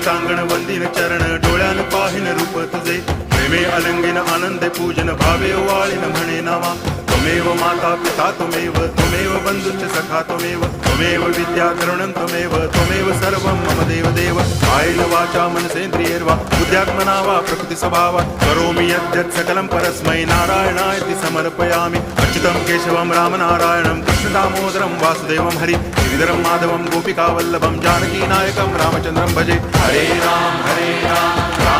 टांगण वंदिन चरण डोळ्यान पाहिन रूप तुझे प्रेमे अलंगिन आनंदे पूजन भावे वाळीन म्हणे नावा त्वमेव माता पिता त्वमेव बंधुश्च सखा त्वमेव विद्या द्रवणं त्वमेव सर्वं मम देव कायेन वाचा मनसेन्द्रियैर्वा बुद्ध्यात्मना वा प्रकृति स्वभावात् करोमि यद्यत् सकलं परस्मै नारायणायति समर्पयामि अच्युतं केशवं रामनारायणं कृष्णदामोदरं वासुदेवं हरि गिरिधरं माधवं गोपिकावल्लभं जानकीनायकं रामचन्द्रं भजे हरे राम